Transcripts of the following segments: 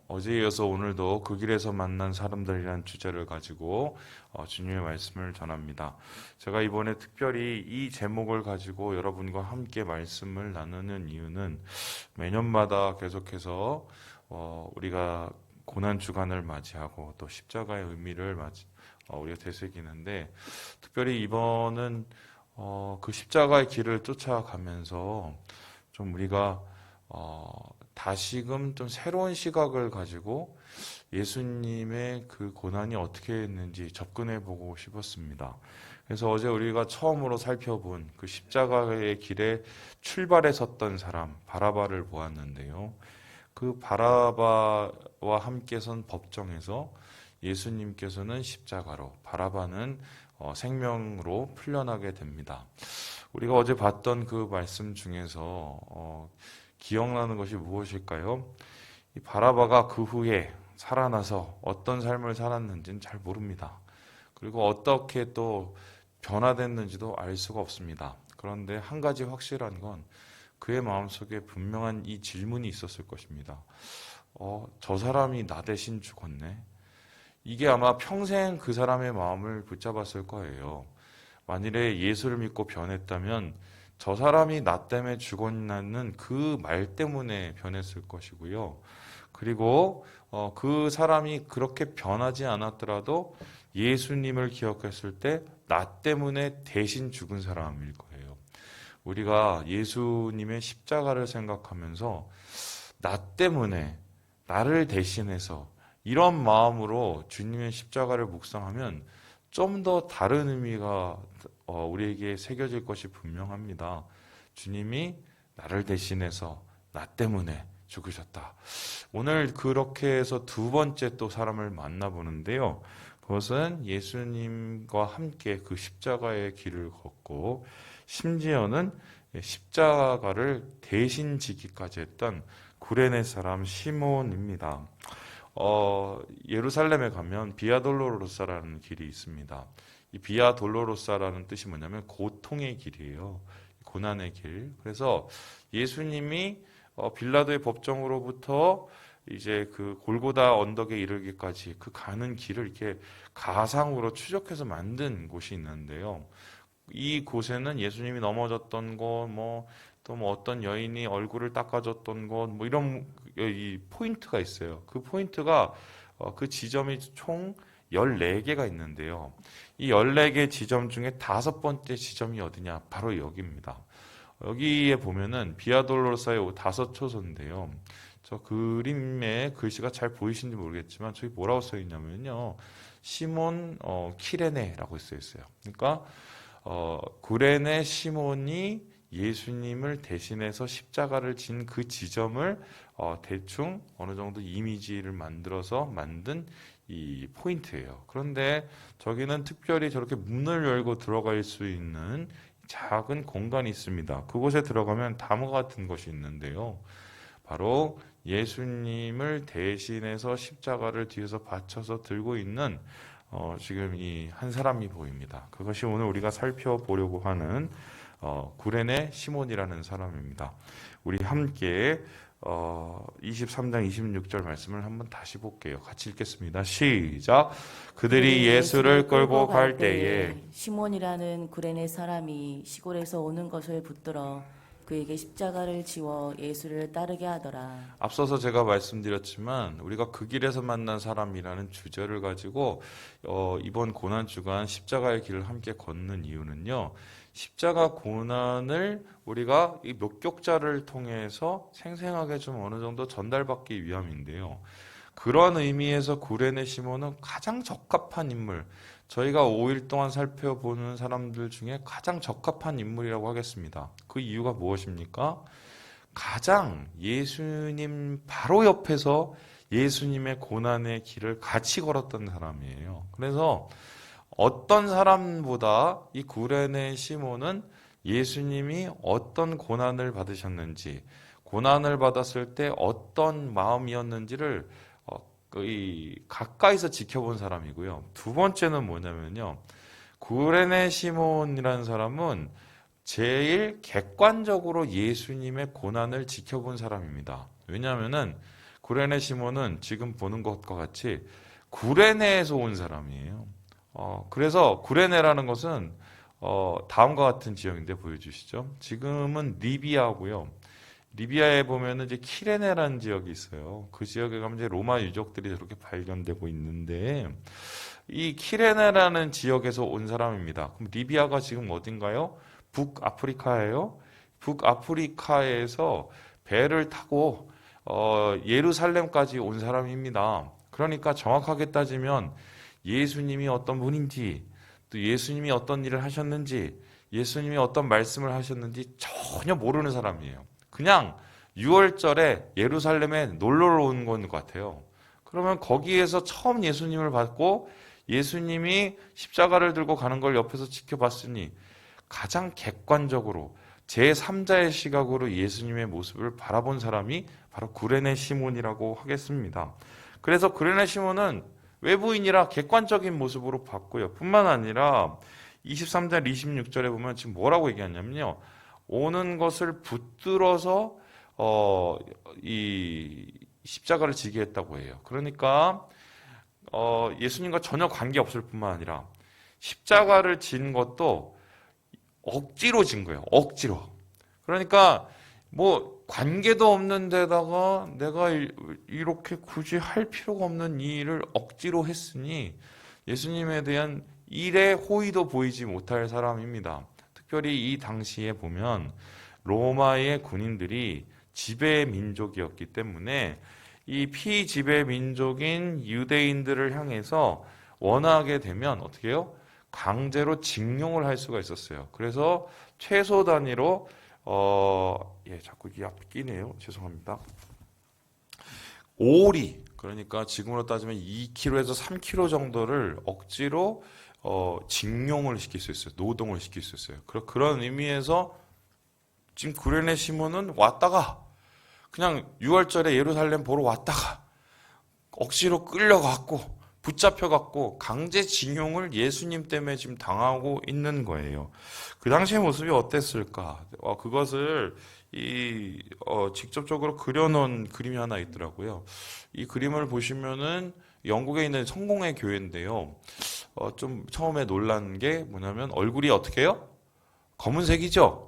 어제에 이어서 오늘도 그 길에서 만난 사람들이라는 주제를 가지고 주님의 말씀을 전합니다. 제가 이번에 특별히 이 제목을 가지고 여러분과 함께 말씀을 나누는 이유는 매년마다 계속해서 우리가 고난 주간을 맞이하고 또 십자가의 의미를 우리가 되새기는데, 특별히 이번은 그 십자가의 길을 쫓아가면서 좀 우리가 다시금 좀 새로운 시각을 가지고 예수님의 그 고난이 어떻게 했는지 접근해 보고 싶었습니다. 그래서 어제 우리가 처음으로 살펴본 그 십자가의 길에 출발에 섰던 사람 바라바를 보았는데요. 그 바라바와 함께 선 법정에서 예수님께서는 십자가로, 바라바는 생명으로 풀려나게 됩니다. 우리가 어제 봤던 그 말씀 중에서 기억나는 것이 무엇일까요? 이 바라바가 그 후에 살아나서 어떤 삶을 살았는지는 잘 모릅니다. 그리고 어떻게 또 변화됐는지도 알 수가 없습니다. 그런데 한 가지 확실한 건 그의 마음속에 분명한 이 질문이 있었을 것입니다. 저 사람이 나 대신 죽었네. 이게 아마 평생 그 사람의 마음을 붙잡았을 거예요. 만일에 예수를 믿고 변했다면 저 사람이 나 때문에 죽었나는 그 말 때문에 변했을 것이고요. 그리고 그 사람이 그렇게 변하지 않았더라도 예수님을 기억했을 때 나 때문에 대신 죽은 사람일 거예요. 우리가 예수님의 십자가를 생각하면서 나 때문에, 나를 대신해서 이런 마음으로 주님의 십자가를 묵상하면 좀 더 다른 의미가 우리에게 새겨질 것이 분명합니다. 주님이 나를 대신해서 나 때문에 죽으셨다. 오늘 그렇게 해서 두 번째 또 사람을 만나보는데요. 그것은 예수님과 함께 그 십자가의 길을 걷고 심지어는 십자가를 대신 지기까지 했던 구레네 사람 시몬입니다. 예루살렘에 가면 비아 돌로로사라는 길이 있습니다. 이 비아 돌로로사라는 뜻이 뭐냐면 고통의 길이에요. 고난의 길. 그래서 예수님이 빌라도의 법정으로부터 이제 그 골고다 언덕에 이르기까지 그 가는 길을 이렇게 가상으로 추적해서 만든 곳이 있는데요. 이 곳에는 예수님이 넘어졌던 곳, 또 어떤 여인이 얼굴을 닦아줬던 곳, 이런 이 포인트가 있어요. 그 포인트가 그 지점이 총 14개가 있는데요. 이 14개 지점 중에 다섯 번째 지점이 어디냐? 바로 여기입니다. 여기에 보면은 비아돌로사의 다섯 초소인데요. 저 그림에 글씨가 잘 보이시는지 모르겠지만 저기 뭐라고 써 있냐면요. 시몬 키레네라고 써 있어요. 그러니까 구레네 시몬이 예수님을 대신해서 십자가를 진 그 지점을 대충 어느 정도 이미지를 만들어서 만든 이 포인트예요. 그런데 저기는 특별히 저렇게 문을 열고 들어갈 수 있는 작은 공간이 있습니다. 그곳에 들어가면 다음과 같은 것이 있는데요. 바로 예수님을 대신해서 십자가를 뒤에서 받쳐서 들고 있는 지금 이 한 사람이 보입니다. 그것이 오늘 우리가 살펴보려고 하는 구레네 시몬이라는 사람입니다. 우리 함께 23장 26절 말씀을 한번 다시 볼게요. 같이 읽겠습니다. 시작. 그들이 예수를 끌고 갈 때에 시몬이라는 구레네 사람이 시골에서 오는 것을 붙들어 그에게 십자가를 지워 예수를 따르게 하더라. 앞서서 제가 말씀드렸지만 우리가 그 길에서 만난 사람이라는 주제를 가지고 이번 고난 주간 십자가의 길을 함께 걷는 이유는요. 십자가 고난을 우리가 이 목격자를 통해서 생생하게 좀 어느 정도 전달받기 위함인데요. 그런 의미에서 구레네 시몬은 가장 적합한 인물, 저희가 5일 동안 살펴보는 사람들 중에 가장 적합한 인물이라고 하겠습니다. 그 이유가 무엇입니까? 가장 예수님 바로 옆에서 예수님의 고난의 길을 같이 걸었던 사람이에요. 그래서 어떤 사람보다 이 구레네 시몬은 예수님이 어떤 고난을 받으셨는지, 고난을 받았을 때 어떤 마음이었는지를 거의 가까이서 지켜본 사람이고요. 두 번째는 뭐냐면요. 구레네 시몬이라는 사람은 제일 객관적으로 예수님의 고난을 지켜본 사람입니다. 왜냐하면은 구레네 시몬은 지금 보는 것과 같이 구레네에서 온 사람이에요. 그래서 구레네라는 것은 다음과 같은 지역인데 보여주시죠. 지금은 리비아고요. 리비아에 보면은 이제 키레네라는 지역이 있어요. 그 지역에 가면 이제 로마 유적들이 저렇게 발견되고 있는데 이 키레네라는 지역에서 온 사람입니다. 그럼 리비아가 지금 어딘가요? 북아프리카예요. 북아프리카에서 배를 타고 예루살렘까지 온 사람입니다. 그러니까 정확하게 따지면 예수님이 어떤 분인지, 또 예수님이 어떤 일을 하셨는지, 예수님이 어떤 말씀을 하셨는지 전혀 모르는 사람이에요. 그냥 6월절에 예루살렘에 놀러 온 것 같아요. 그러면 거기에서 처음 예수님을 받고 예수님이 십자가를 들고 가는 걸 옆에서 지켜봤으니 가장 객관적으로 제3자의 시각으로 예수님의 모습을 바라본 사람이 바로 구레네 시몬이라고 하겠습니다. 그래서 구레네 시몬은 외부인이라 객관적인 모습으로 봤고요. 뿐만 아니라 23절 26절에 보면 지금 뭐라고 얘기하냐면요. 오는 것을 붙들어서 이 십자가를 지게 했다고 해요. 그러니까 예수님과 전혀 관계없을 뿐만 아니라 십자가를 진 것도 억지로 진 거예요. 억지로. 그러니까 뭐 관계도 없는 데다가 내가 이렇게 굳이 할 필요가 없는 이 일을 억지로 했으니 예수님에 대한 일의 호의도 보이지 못할 사람입니다. 특별히 이 당시에 보면 로마의 군인들이 지배 민족이었기 때문에 이 피지배 민족인 유대인들을 향해서 원하게 되면 어떻게 해요? 강제로 징용을 할 수가 있었어요. 그래서 최소 단위로 자꾸 이게 앞에 끼네요. 죄송합니다. 오리, 그러니까 지금으로 따지면 2kg에서 3kg 정도를 억지로 징용을 시킬 수 있어요. 노동을 시킬 수 있어요. 그런 의미에서 지금 구레네 시몬은 왔다가 그냥 6월절에 예루살렘 보러 왔다가 억지로 끌려갔고 붙잡혀갖고 강제징용을 예수님 때문에 지금 당하고 있는 거예요. 그 당시의 모습이 어땠을까? 그것을 직접적으로 그려놓은 그림이 하나 있더라고요. 이 그림을 보시면은 영국에 있는 성공회 교회인데요. 좀 처음에 놀란 게 뭐냐면 얼굴이 어떻게 해요? 검은색이죠?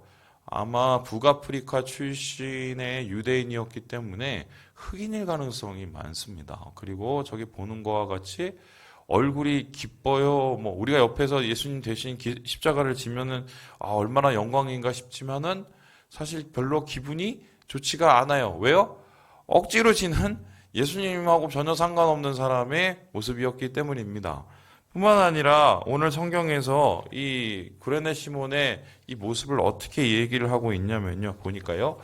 아마 북아프리카 출신의 유대인이었기 때문에 흑인일 가능성이 많습니다. 그리고 저기 보는 거와 같이 얼굴이 기뻐요. 뭐 우리가 옆에서 예수님 대신 십자가를 지면은 얼마나 영광인가 싶지만은 사실 별로 기분이 좋지가 않아요. 왜요? 억지로 지는 예수님하고 전혀 상관없는 사람의 모습이었기 때문입니다. 뿐만 아니라 오늘 성경에서 이 구레네 시몬의 이 모습을 어떻게 얘기를 하고 있냐면요. 보니까요.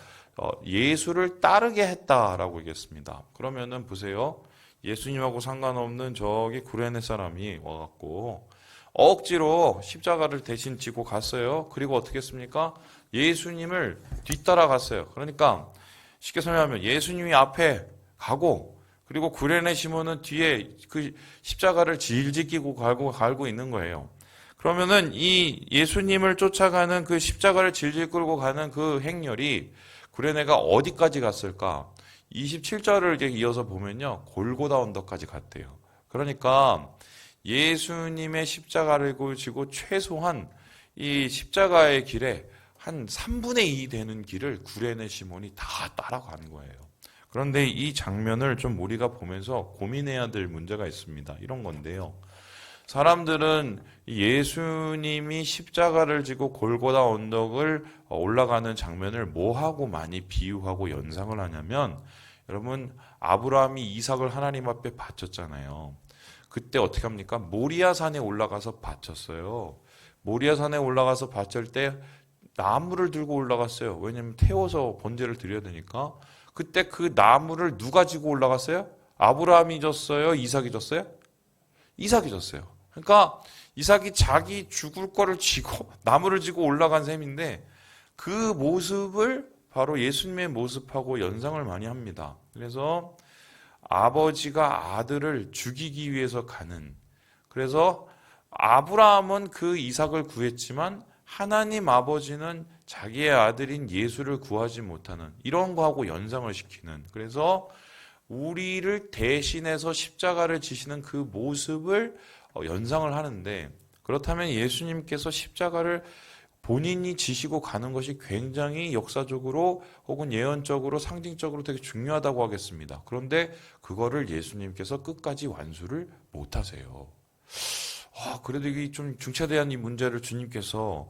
예수를 따르게 했다라고 얘기했습니다. 그러면은 보세요. 예수님하고 상관없는 저기 구레네 사람이 와갖고 억지로 십자가를 대신 지고 갔어요. 그리고 어떻게 했습니까? 예수님을 뒤따라 갔어요. 그러니까 쉽게 설명하면 예수님이 앞에 가고 그리고 구레네 시몬은 뒤에 그 십자가를 질질 끼고 갈고 있는 거예요. 그러면은 이 예수님을 쫓아가는 그 십자가를 질질 끌고 가는 그 행렬이 구레네가 어디까지 갔을까? 27절을 이어서 보면요. 골고다 언덕까지 갔대요. 그러니까 예수님의 십자가를 지고 최소한 이 십자가의 길에 한 3분의 2 되는 길을 구레네 시몬이 다 따라간 거예요. 그런데 이 장면을 좀 우리가 보면서 고민해야 될 문제가 있습니다. 이런 건데요. 사람들은 예수님이 십자가를 지고 골고다 언덕을 올라가는 장면을 뭐하고 많이 비유하고 연상을 하냐면 여러분 아브라함이 이삭을 하나님 앞에 바쳤잖아요. 그때 어떻게 합니까? 모리아 산에 올라가서 바쳤어요. 모리아 산에 올라가서 바칠 때 나무를 들고 올라갔어요. 왜냐하면 태워서 번제를 드려야 되니까. 그때 그 나무를 누가 지고 올라갔어요? 아브라함이 졌어요? 이삭이 졌어요? 이삭이 졌어요. 그러니까 이삭이 자기 죽을 거를 지고 나무를 지고 올라간 셈인데 그 모습을 바로 예수님의 모습하고 연상을 많이 합니다. 그래서 아버지가 아들을 죽이기 위해서 가는, 그래서 아브라함은 그 이삭을 구했지만 하나님 아버지는 자기의 아들인 예수를 구하지 못하는 이런 거하고 연상을 시키는, 그래서 우리를 대신해서 십자가를 지시는 그 모습을 연상을 하는데, 그렇다면 예수님께서 십자가를 본인이 지시고 가는 것이 굉장히 역사적으로 혹은 예언적으로 상징적으로 되게 중요하다고 하겠습니다. 그런데 그거를 예수님께서 끝까지 완수를 못하세요. 그래도 이게 좀 중차대한 이 문제를 주님께서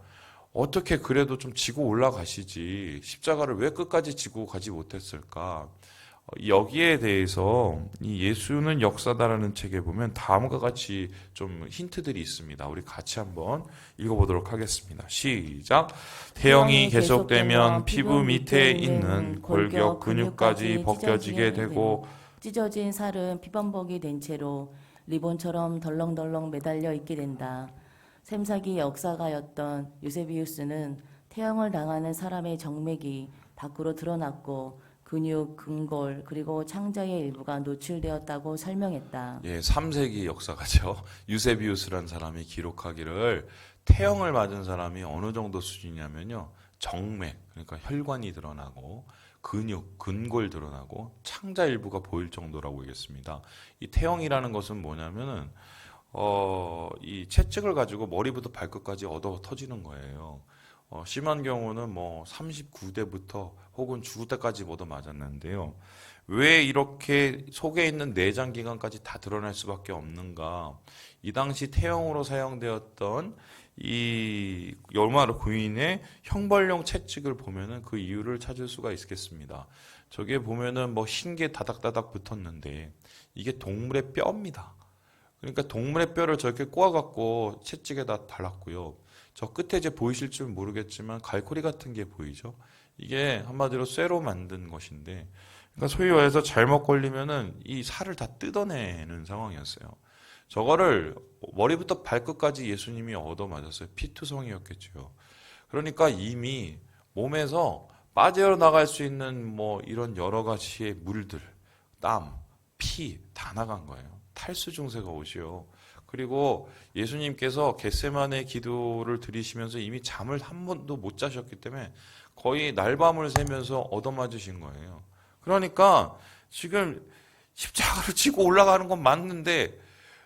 어떻게 그래도 좀 지고 올라가시지 십자가를 왜 끝까지 지고 가지 못했을까? 여기에 대해서 이 예수는 역사다라는 책에 보면 다음과 같이 좀 힌트들이 있습니다. 우리 같이 한번 읽어보도록 하겠습니다. 시작. 태형이 계속되면 피부 밑에 있는 골격 근육까지 벗겨지게 되고 찢어진 살은 피범벅이 된 채로 리본처럼 덜렁덜렁 매달려 있게 된다. 샘사기 역사가였던 유세비우스는 태형을 당하는 사람의 정맥이 밖으로 드러났고 근육, 근골, 그리고 창자의 일부가 노출되었다고 설명했다. 예, 3세기 역사가죠. 유세비우스라는 사람이 기록하기를 태형을 맞은 사람이 어느 정도 수준이냐면요. 정맥, 그러니까 혈관이 드러나고 근육, 근골 드러나고 창자 일부가 보일 정도라고 얘기했습니다. 이 태형이라는 것은 뭐냐면은 이 채찍을 가지고 머리부터 발끝까지 얻어 터지는 거예요. 심한 경우는 뭐 39대부터 혹은 죽을 때까지 얻어 맞았는데요. 왜 이렇게 속에 있는 내장 기관까지 다 드러날 수밖에 없는가? 이 당시 태형으로 사용되었던 이 로마 군인의 형벌용 채찍을 보면은 그 이유를 찾을 수가 있겠습니다. 저게 보면은 뭐 흰 게 다닥다닥 붙었는데 이게 동물의 뼈입니다. 그러니까 동물의 뼈를 저렇게 꼬아갖고 채찍에다 달았고요. 저 끝에 이제 보이실 줄 모르겠지만 갈고리 같은 게 보이죠. 이게 한마디로 쇠로 만든 것인데, 그러니까 소위 말해서 잘못 걸리면은 이 살을 다 뜯어내는 상황이었어요. 저거를 머리부터 발끝까지 예수님이 얻어맞았어요. 피투성이었겠죠. 그러니까 이미 몸에서 빠져나갈 수 있는 뭐 이런 여러 가지의 물들, 땀, 피 다 나간 거예요. 탈수 증세가 오시요. 그리고 예수님께서 겟세마네 기도를 드리시면서 이미 잠을 한 번도 못 자셨기 때문에 거의 날밤을 새면서 얻어맞으신 거예요. 그러니까 지금 십자가를 지고 올라가는 건 맞는데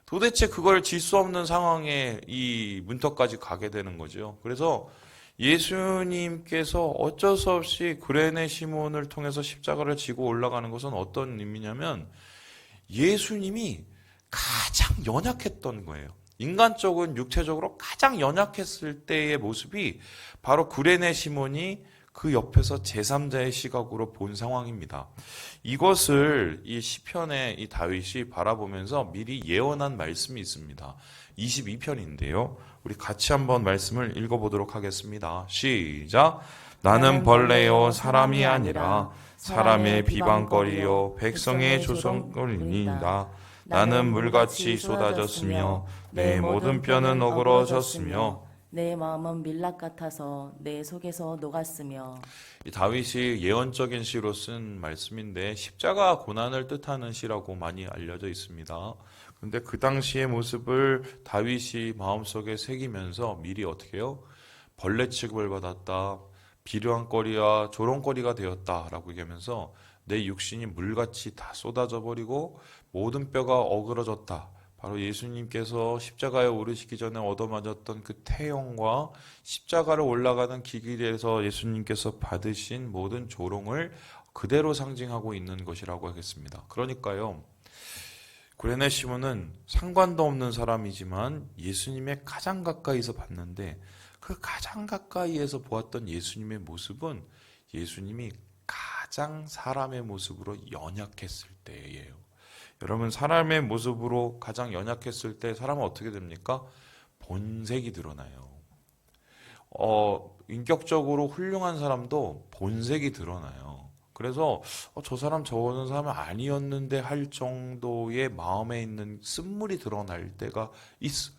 도대체 그걸 질 수 없는 상황에 이 문턱까지 가게 되는 거죠. 그래서 예수님께서 어쩔 수 없이 구레네 시몬을 통해서 십자가를 지고 올라가는 것은 어떤 의미냐면 예수님이 가장 연약했던 거예요. 인간적인 육체적으로 가장 연약했을 때의 모습이 바로 구레네 시몬이 그 옆에서 제3자의 시각으로 본 상황입니다. 이것을 이 시편의 이 다윗이 바라보면서 미리 예언한 말씀이 있습니다. 22편인데요. 우리 같이 한번 말씀을 읽어보도록 하겠습니다. 시작. 나는 벌레요 사람이 아니라 사람의 비방거리요 백성의 조성거리니이다. 나는 물같이 쏟아졌으며 내 모든 뼈는 어그러졌으며 내 마음은 밀랍 같아서 내 속에서 녹았으며. 이 다윗이 예언적인 시로 쓴 말씀인데 십자가 고난을 뜻하는 시라고 많이 알려져 있습니다. 그런데 그 당시의 모습을 다윗이 마음속에 새기면서 미리 어떻게 해요? 벌레 취급을 받았다. 비료한거리와 조롱거리가 되었다라고 얘기하면서 내 육신이 물같이 다 쏟아져 버리고 모든 뼈가 어그러졌다. 바로 예수님께서 십자가에 오르시기 전에 얻어맞았던 그 태형과 십자가를 올라가는 길에서 예수님께서 받으신 모든 조롱을 그대로 상징하고 있는 것이라고 하겠습니다. 그러니까요. 구레네 시몬은 상관도 없는 사람이지만 예수님의 가장 가까이서 봤는데 그 가장 가까이에서 보았던 예수님의 모습은 예수님이 가장 사람의 모습으로 연약했을 때예요. 여러분 사람의 모습으로 가장 연약했을 때 사람은 어떻게 됩니까? 본색이 드러나요. 인격적으로 훌륭한 사람도 본색이 드러나요. 그래서 저 사람 저런 사람은 아니었는데 할 정도의 마음에 있는 쓴물이 드러날 때가 있어요.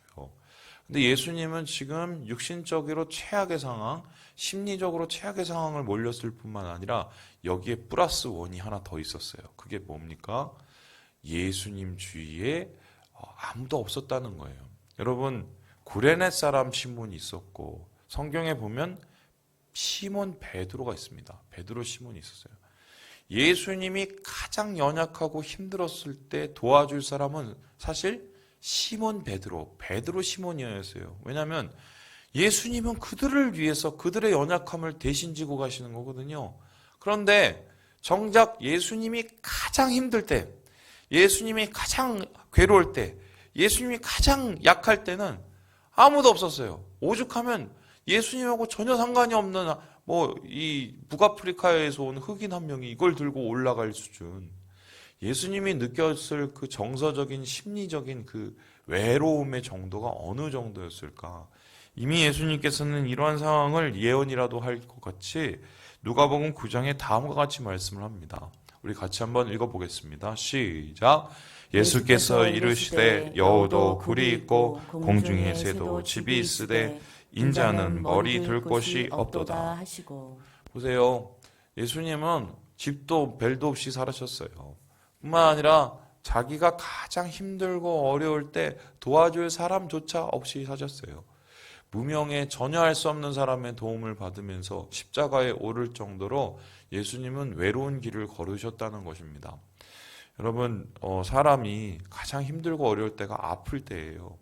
근데 예수님은 지금 육신적으로 최악의 상황, 심리적으로 최악의 상황을 몰렸을 뿐만 아니라 여기에 플러스 원이 하나 더 있었어요. 그게 뭡니까? 예수님 주위에 아무도 없었다는 거예요. 여러분 구레네 사람 시몬이 있었고 성경에 보면 시몬 베드로가 있습니다. 베드로 시몬이 있었어요. 예수님이 가장 연약하고 힘들었을 때 도와줄 사람은 사실 시몬 베드로 시몬이었어요. 왜냐하면 예수님은 그들을 위해서 그들의 연약함을 대신 지고 가시는 거거든요. 그런데 정작 예수님이 가장 힘들 때, 예수님이 가장 괴로울 때, 예수님이 가장 약할 때는 아무도 없었어요. 오죽하면 예수님하고 전혀 상관이 없는 이 북아프리카에서 온 흑인 한 명이 이걸 들고 올라갈 수준. 예수님이 느꼈을 그 정서적인 심리적인 그 외로움의 정도가 어느 정도였을까? 이미 예수님께서는 이러한 상황을 예언이라도 할 것 같이 누가복음 9장에 다음과 같이 말씀을 합니다. 우리 같이 한번 읽어보겠습니다. 시작. 예수께서 이르시되 여우도 굴이 있고 공중에 새도 집이 있으되 인자는 머리 들 곳이 없도다 하시고. 보세요. 예수님은 집도 벨도 없이 살으셨어요. 뿐만 아니라 자기가 가장 힘들고 어려울 때 도와줄 사람조차 없이 사셨어요. 무명에 전혀 할 수 없는 사람의 도움을 받으면서 십자가에 오를 정도로 예수님은 외로운 길을 걸으셨다는 것입니다. 여러분, 사람이 가장 힘들고 어려울 때가 아플 때예요.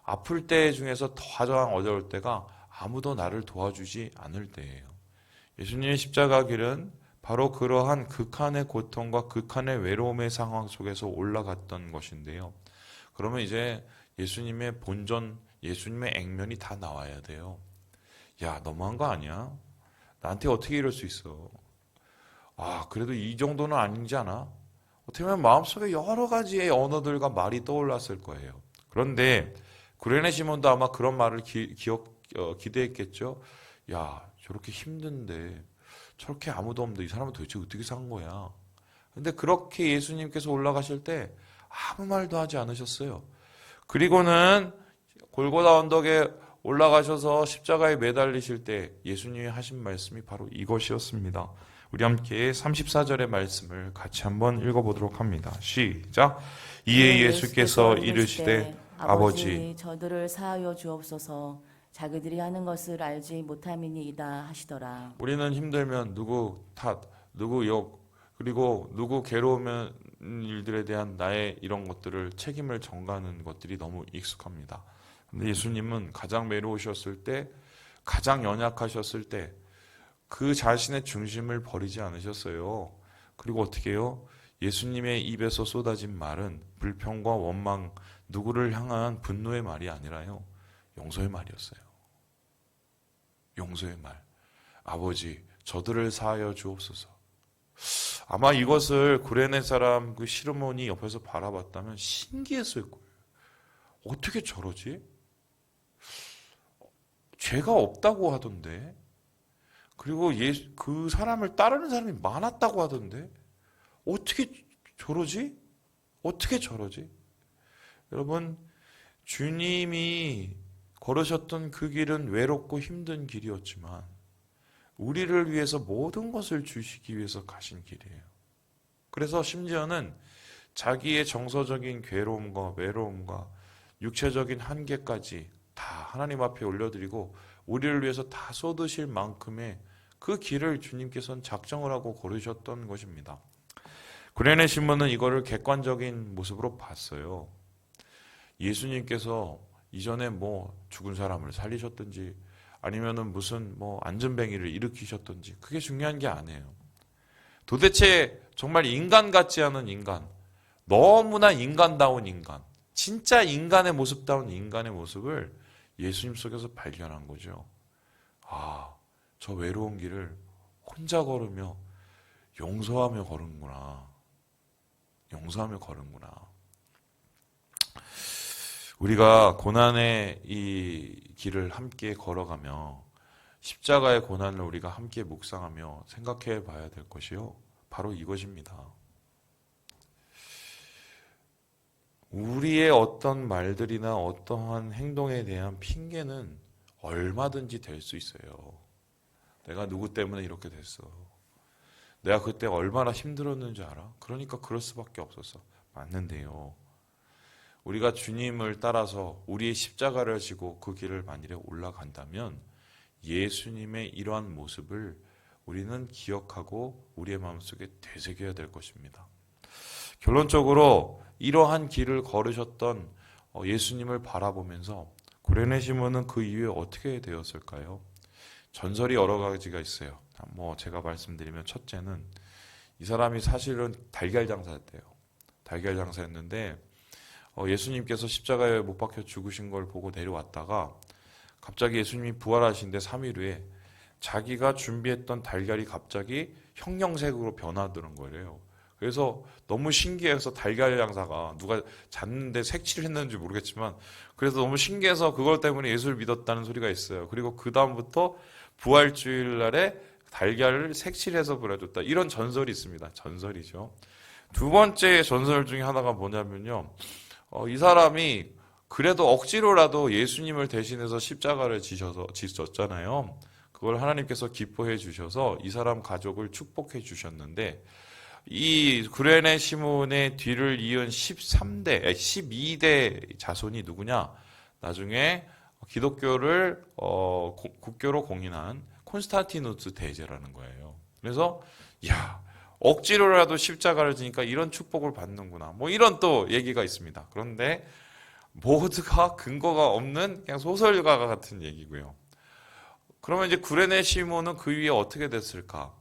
아플 때 중에서 가장 어려울 때가 아무도 나를 도와주지 않을 때예요. 예수님의 십자가 길은 바로 그러한 극한의 고통과 극한의 외로움의 상황 속에서 올라갔던 것인데요. 그러면 이제 예수님의 본전, 예수님의 액면이 다 나와야 돼요. 야, 너무한 거 아니야? 나한테 어떻게 이럴 수 있어? 그래도 이 정도는 아니지 않아? 어떻게 보면 마음속에 여러 가지의 언어들과 말이 떠올랐을 거예요. 그런데 구레네 시몬도 아마 그런 말을 기대했겠죠. 야, 저렇게 힘든데 저렇게 아무도 없는데 이 사람은 도대체 어떻게 산 거야? 근데 그렇게 예수님께서 올라가실 때 아무 말도 하지 않으셨어요. 그리고는 골고다 언덕에 올라가셔서 십자가에 매달리실 때 예수님이 하신 말씀이 바로 이것이었습니다. 우리 함께 34절의 말씀을 같이 한번 읽어보도록 합니다. 시작. 이에 예수께서 이르시되 아버지 저들을 사하여 주옵소서. 자기들이 하는 것을 알지 못함이니이다 하시더라. 우리는 힘들면 누구 탓, 누구 욕, 그리고 누구 괴로우면 일들에 대한 나의 이런 것들을 책임을 전가하는 것들이 너무 익숙합니다. 근데 예수님은 가장 외로우셨을 때, 가장 연약하셨을 때 그 자신의 중심을 버리지 않으셨어요. 그리고 어떻게 해요? 예수님의 입에서 쏟아진 말은 불평과 원망, 누구를 향한 분노의 말이 아니라요. 용서의 말이었어요. 용서의 말. 아버지, 저들을 사하여 주옵소서. 아마 이것을 구레네 사람 그 시므온이 옆에서 바라봤다면 신기했을 거예요. 어떻게 저러지? 죄가 없다고 하던데. 그리고 그 사람을 따르는 사람이 많았다고 하던데. 어떻게 저러지? 어떻게 저러지? 여러분, 주님이 걸으셨던 그 길은 외롭고 힘든 길이었지만 우리를 위해서 모든 것을 주시기 위해서 가신 길이에요. 그래서 심지어는 자기의 정서적인 괴로움과 외로움과 육체적인 한계까지 다 하나님 앞에 올려드리고 우리를 위해서 다 쏟으실 만큼의 그 길을 주님께서는 작정을 하고 걸으셨던 것입니다. 구레네 시몬은 이거를 객관적인 모습으로 봤어요. 예수님께서 이전에 죽은 사람을 살리셨든지 아니면은 무슨 안전뱅이를 일으키셨든지 그게 중요한 게 아니에요. 도대체 정말 인간 같지 않은 인간, 너무나 인간다운 인간, 진짜 인간의 모습다운 인간의 모습을 예수님 속에서 발견한 거죠. 저 외로운 길을 혼자 걸으며 용서하며 걸은구나. 용서하며 걸은구나. 우리가 고난의 이 길을 함께 걸어가며 십자가의 고난을 우리가 함께 묵상하며 생각해 봐야 될 것이요. 바로 이것입니다. 우리의 어떤 말들이나 어떠한 행동에 대한 핑계는 얼마든지 될 수 있어요. 내가 누구 때문에 이렇게 됐어. 내가 그때 얼마나 힘들었는지 알아? 그러니까 그럴 수밖에 없었어. 맞는데요. 우리가 주님을 따라서 우리의 십자가를 지고 그 길을 만일에 올라간다면 예수님의 이러한 모습을 우리는 기억하고 우리의 마음속에 되새겨야 될 것입니다. 결론적으로 이러한 길을 걸으셨던 예수님을 바라보면서 구레네 시몬은 그 이후에 어떻게 되었을까요? 전설이 여러 가지가 있어요. 제가 말씀드리면 첫째는 이 사람이 사실은 달걀 장사였대요. 달걀 장사였는데 예수님께서 십자가에 못 박혀 죽으신 걸 보고 내려왔다가 갑자기 예수님이 부활하신데 3일 후에 자기가 준비했던 달걀이 갑자기 형형색으로 변화되는 거예요. 그래서 너무 신기해서 달걀 장사가 누가 잤는데 색칠을 했는지 모르겠지만 그래서 너무 신기해서 그것 때문에 예수를 믿었다는 소리가 있어요. 그리고 그 다음부터 부활주일 날에 달걀을 색칠해서 보내줬다. 이런 전설이 있습니다. 전설이죠. 두 번째 전설 중에 하나가 뭐냐면요. 이 사람이 그래도 억지로라도 예수님을 대신해서 십자가를 지셨잖아요. 그걸 하나님께서 기뻐해 주셔서 이 사람 가족을 축복해 주셨는데 이 구레네 시몬의 뒤를 이은 12대 자손이 누구냐? 나중에 기독교를 국교로 공인한 콘스탄티누스 대제라는 거예요. 그래서 억지로라도 십자가를 지니까 이런 축복을 받는구나. 이런 또 얘기가 있습니다. 그런데 모두가 근거가 없는 그냥 소설가 같은 얘기고요. 그러면 이제 구레네 시몬은 그 위에 어떻게 됐을까?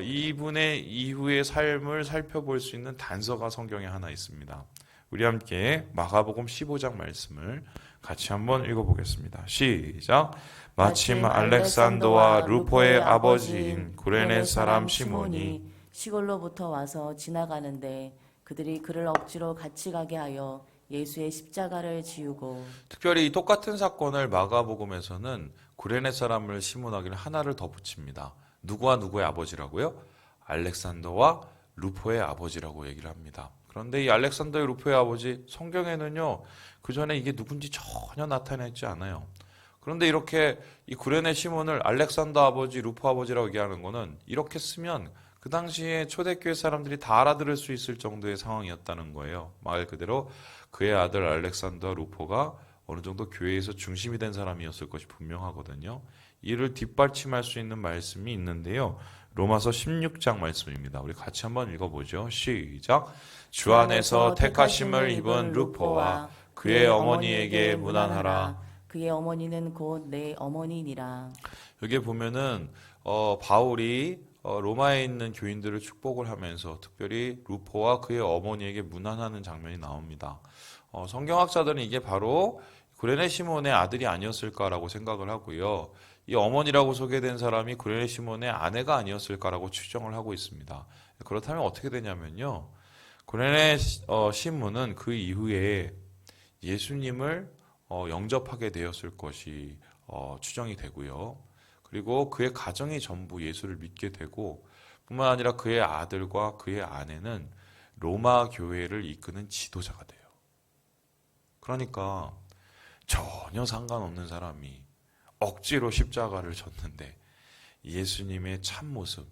이분의 이후의 삶을 살펴볼 수 있는 단서가 성경에 하나 있습니다. 우리 함께 마가복음 15장 말씀을 같이 한번 읽어보겠습니다. 시작. 마침 알렉산더와 루포의 아버지인 구레네 사람 시몬이 시골로부터 와서 지나가는데 그들이 그를 억지로 같이 가게 하여 예수의 십자가를 지우고. 특별히 이 똑같은 사건을 마가복음에서는 구레네 사람을 시몬하기를 하나를 더 붙입니다. 누구와 누구의 아버지라고요? 알렉산더와 루포의 아버지라고 얘기를 합니다. 그런데 이 알렉산더의 루포의 아버지 성경에는요 그 전에 이게 누군지 전혀 나타내지 않아요. 그런데 이렇게 이 구레네 시몬을 알렉산더 아버지, 루포 아버지라고 얘기하는 거는 이렇게 쓰면 그 당시에 초대교회 사람들이 다 알아들을 수 있을 정도의 상황이었다는 거예요. 말 그대로 그의 아들 알렉산더 루포가 어느 정도 교회에서 중심이 된 사람이었을 것이 분명하거든요. 이를 뒷받침할 수 있는 말씀이 있는데요. 로마서 16장 말씀입니다. 우리 같이 한번 읽어보죠. 시작. 주 안에서 택하심을 입은 루포와 그의 어머니에게 문안하라. 그의 어머니는 곧 내 어머니니라. 여기 보면은 바울이 로마에 있는 교인들을 축복을 하면서 특별히 루포와 그의 어머니에게 문안하는 장면이 나옵니다. 성경학자들은 이게 바로 구레네 시몬의 아들이 아니었을까라고 생각을 하고요. 이 어머니라고 소개된 사람이 구레네 시몬의 아내가 아니었을까라고 추정을 하고 있습니다. 그렇다면 어떻게 되냐면요. 구레네 시몬은 그 이후에 예수님을 영접하게 되었을 것이 추정이 되고요. 그리고 그의 가정이 전부 예수를 믿게 되고 뿐만 아니라 그의 아들과 그의 아내는 로마 교회를 이끄는 지도자가 돼요. 그러니까 전혀 상관없는 사람이 억지로 십자가를 졌는데 예수님의 참모습,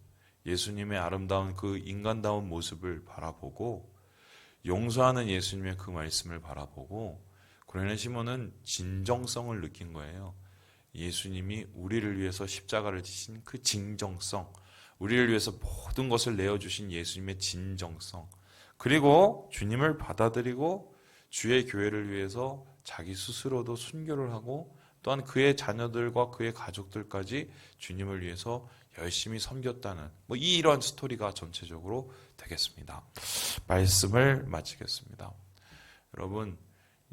예수님의 아름다운 그 인간다운 모습을 바라보고 용서하는 예수님의 그 말씀을 바라보고 구레네 시몬은 진정성을 느낀 거예요. 예수님이 우리를 위해서 십자가를 지신 그 진정성, 우리를 위해서 모든 것을 내어주신 예수님의 진정성, 그리고 주님을 받아들이고 주의 교회를 위해서 자기 스스로도 순교를 하고 또한 그의 자녀들과 그의 가족들까지 주님을 위해서 열심히 섬겼다는 이런 스토리가 전체적으로 되겠습니다. 말씀을 마치겠습니다. 여러분,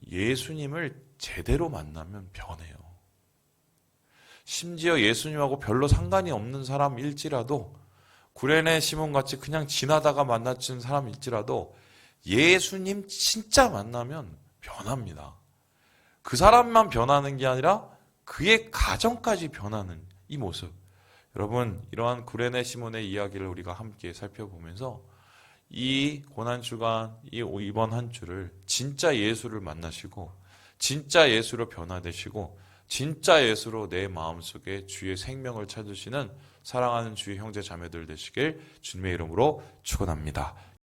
예수님을 제대로 만나면 변해요. 심지어 예수님하고 별로 상관이 없는 사람일지라도 구레네 시몬같이 그냥 지나다가 만났던 사람일지라도 예수님 진짜 만나면 변합니다. 그 사람만 변하는 게 아니라 그의 가정까지 변하는 이 모습. 여러분, 이러한 구레네 시몬의 이야기를 우리가 함께 살펴보면서 이 고난주간, 이번 한 주를 진짜 예수를 만나시고 진짜 예수로 변화되시고 진짜 예수로 내 마음속에 주의 생명을 찾으시는 사랑하는 주의 형제 자매들 되시길 주님의 이름으로 축원합니다.